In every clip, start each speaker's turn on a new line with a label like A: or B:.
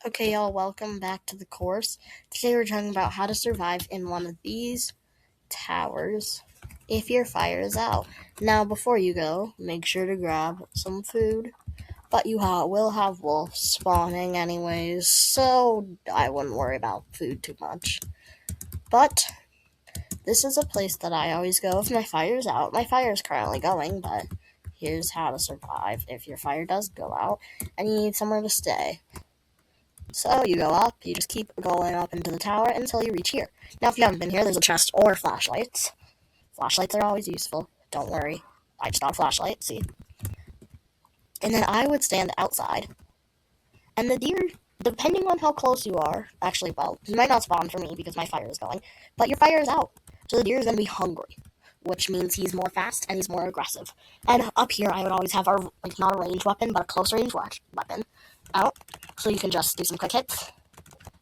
A: Okay, y'all, welcome back to the course. Today we're talking about how to survive in one of these towers if your fire is out. Now, before you go, make sure to grab some food, but you will have wolves spawning anyways, so I wouldn't worry about food too much. But this is a place that I always go if my fire is out. My fire is currently going, but here's how to survive if your fire does go out and you need somewhere to stay. So you go up, you just keep going up into the tower until you reach here. Now, if you haven't been here, there's a chest or flashlights. Flashlights are always useful. Don't worry. I just got a flashlight, see? And then I would stand outside. And the deer, depending on how close you are, actually, well, he might not spawn for me because my fire is going, but your fire is out. So the deer is going to be hungry, which means he's more fast and he's more aggressive. And up here, I would always have our, not a range weapon, but a close range weapon out. So you can just do some quick hits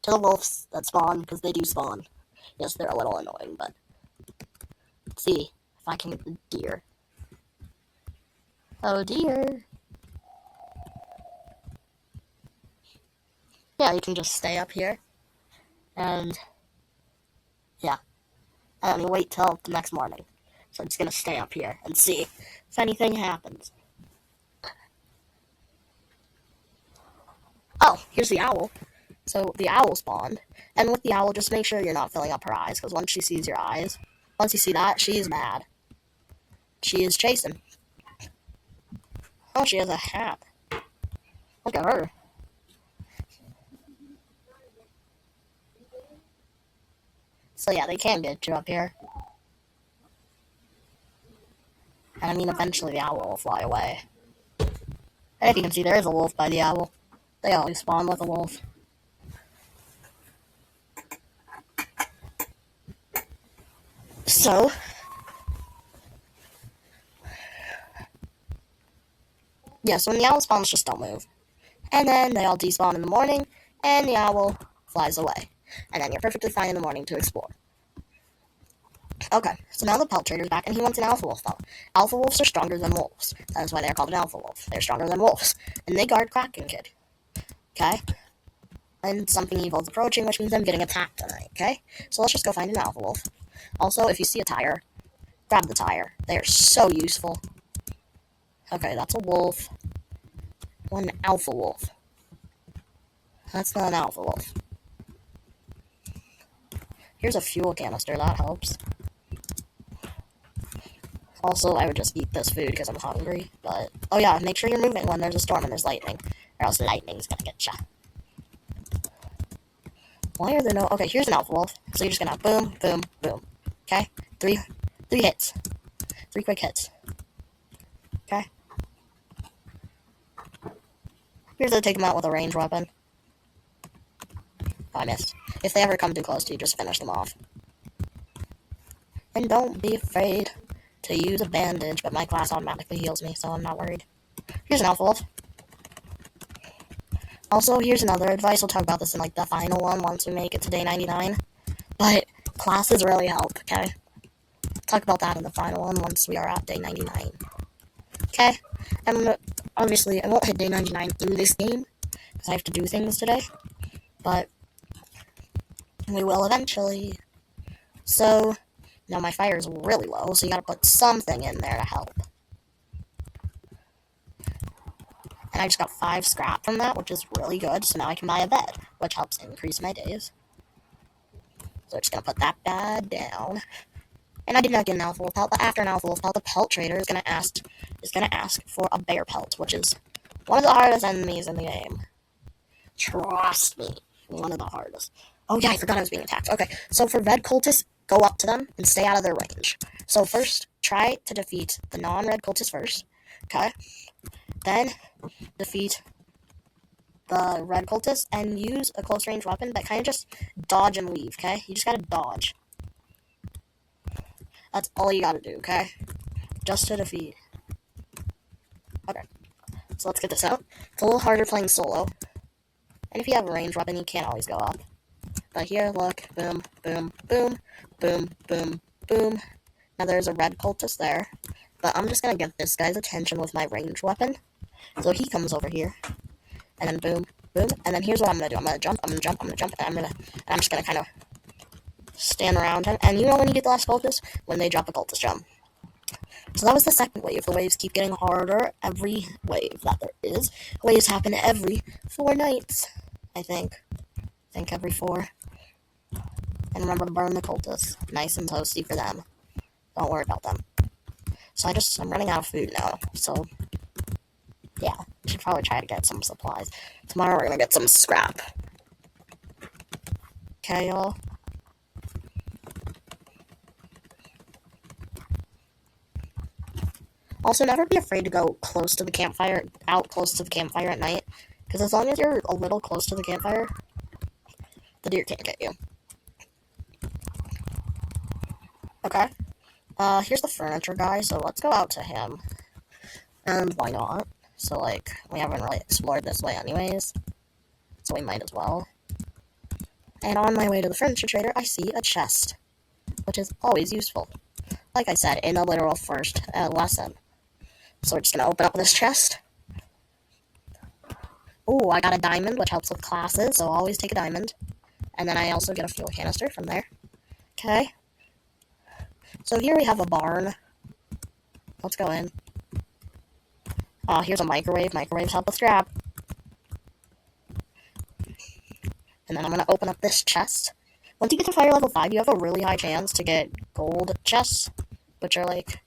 A: to the wolves that spawn, because they do spawn. Yes, they're a little annoying, but let's see if I can get the deer. Oh, deer. Yeah, you can just stay up here, and yeah, and you wait till the next morning. So I'm just gonna stay up here and see if anything happens. Oh, here's the owl. So the owl spawned, and with the owl, just make sure you're not filling up her eyes, because once she sees your eyes, once you see that, she is mad. She is chasing. Oh, she has a hat. Look at her. So yeah, they can get you up here. And I mean, eventually the owl will fly away. And if you can see, there is a wolf by the owl. They always spawn with a wolf. So, yeah, so when the owl spawns, just don't move. And then they all despawn in the morning, and the owl flies away. And then you're perfectly fine in the morning to explore. Okay, so now the pelt trader's back, and he wants an alpha wolf pelt. Alpha wolves are stronger than wolves. That is why they're called an alpha wolf. They're stronger than wolves. And they guard Kraken Kid. Okay? And something evil is approaching, which means I'm getting attacked tonight, okay? So let's just go find an alpha wolf. Also, if you see a tire, grab the tire. They are so useful. Okay, that's a wolf. One alpha wolf. That's not an alpha wolf. Here's a fuel canister, that helps. Also, I would just eat this food because I'm hungry, but... Oh yeah, make sure you're moving when there's a storm and there's lightning, or else lightning's gonna get ya. Why are there no... Okay, here's an alpha wolf, so you're just gonna boom, boom, boom. Okay? Three hits. 3 quick hits. Okay? Here's how to take them out with a range weapon. Oh, I missed. If they ever come too close to you, just finish them off. And don't be afraid to use a bandage, but my class automatically heals me, so I'm not worried. Here's an alpha wolf. Also, here's another advice. We'll talk about this in like the final one once we make it to day 99. But classes really help, okay? Talk about that in the final one once we are at day 99. Okay? And obviously, I won't hit day 99 through this game, because I have to do things today. But we will eventually. So, now my fire is really low, so you gotta put something in there to help. And I just got 5 scrap from that, which is really good, so now I can buy a bed, which helps increase my days. So I'm just gonna put that bed down. And I did not get an alpha wolf pelt, but after an alpha wolf pelt, the pelt trader is gonna ask for a bear pelt, which is one of the hardest enemies in the game. Trust me, one of the hardest. Oh yeah, I forgot I was being attacked. Okay, so for red cultists, go up to them and stay out of their range. So first, try to defeat the non-red cultists first. Okay, then defeat the red cultist and use a close range weapon, but kind of just dodge and leave, okay? You just gotta dodge. That's all you gotta do, okay? Just to defeat. Okay, so let's get this out. It's a little harder playing solo. And if you have a range weapon, you can't always go up. But here, look, boom, boom, boom, boom, boom, boom. Now there's a red cultist there. But I'm just gonna get this guy's attention with my range weapon. So he comes over here. And then boom, Boom. And then here's what I'm gonna do. I'm gonna jump, and I'm just gonna kind of stand around him. And you know when you get the last cultist? When they drop a cultist gem. So that was the second wave. The waves keep getting harder every wave that there is. Waves happen every 4 nights, I think. Every 4. And remember to burn the cultists. Nice and toasty for them. Don't worry about them. So I'm running out of food now. So, yeah. I should probably try to get some supplies. Tomorrow we're gonna get some scrap. Okay, y'all? Also, never be afraid to go close to the campfire, out close to the campfire at night. Because as long as you're a little close to the campfire, the deer can't get you. Okay. Here's the furniture guy, so let's go out to him. And why not? So, like, we haven't really explored this way anyways. So we might as well. And on my way to the furniture trader, I see a chest. Which is always useful. Like I said, in the literal first lesson. So we're just gonna open up this chest. Ooh, I got a diamond, which helps with classes, so I'll always take a diamond. And then I also get a fuel canister from there. Okay. So here we have a barn. Let's go in. Here's a microwave. Microwaves help with scrap. And then I'm going to open up this chest. Once you get to fire level 5, you have a really high chance to get gold chests, which are like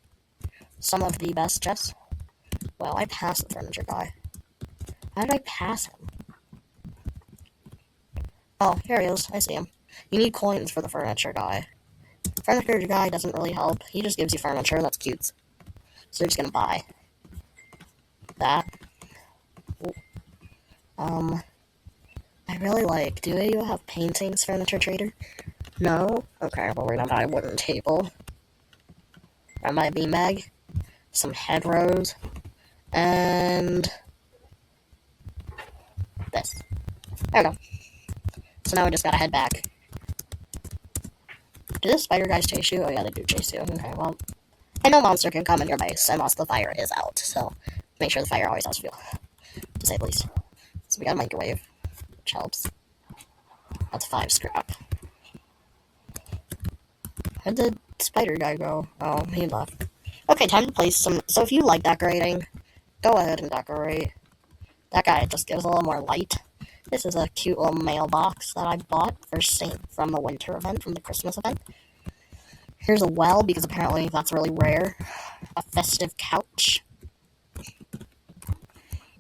A: some of the best chests. Well, I passed the furniture guy. How did I pass him? Oh, here he is. I see him. You need coins for the furniture guy. Furniture guy doesn't really help. He just gives you furniture. That's cute. So you're just gonna buy that. Ooh. I really like. Do you have paintings, furniture trader? No? Okay, well, we're gonna buy a wooden table. I buy a beanbag. Some hedgerows. And this. There we go. So now we just gotta head back. Do the spider guys chase you? Oh yeah, they do chase you. Okay, well, and no monster can come in your base unless the fire is out. So make sure the fire always has fuel, to say the least. So we got a microwave, which helps. That's 5 scrap. Where'd the spider guy go? Oh, he left. Okay, time to place some. So if you like decorating, go ahead and decorate. That guy just gives a little more light. This is a cute little mailbox that I bought from the winter event, from the Christmas event. Here's a well, because apparently that's really rare. A festive couch.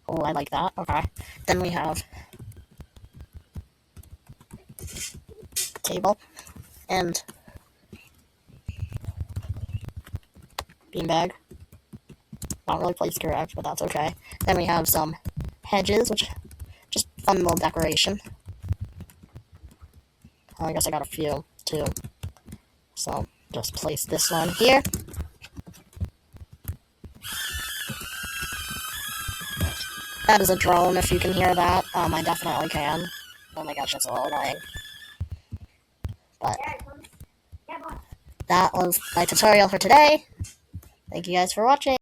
A: Oh, I like that. Okay. Then we have table and beanbag. Not really placed correct, but that's okay. Then we have some hedges, which just fun little decoration. Oh, I guess I got a few too. So just place this one here. That is a drone, if you can hear that. I definitely can. Oh my gosh, that's a little annoying. But that was my tutorial for today. Thank you guys for watching.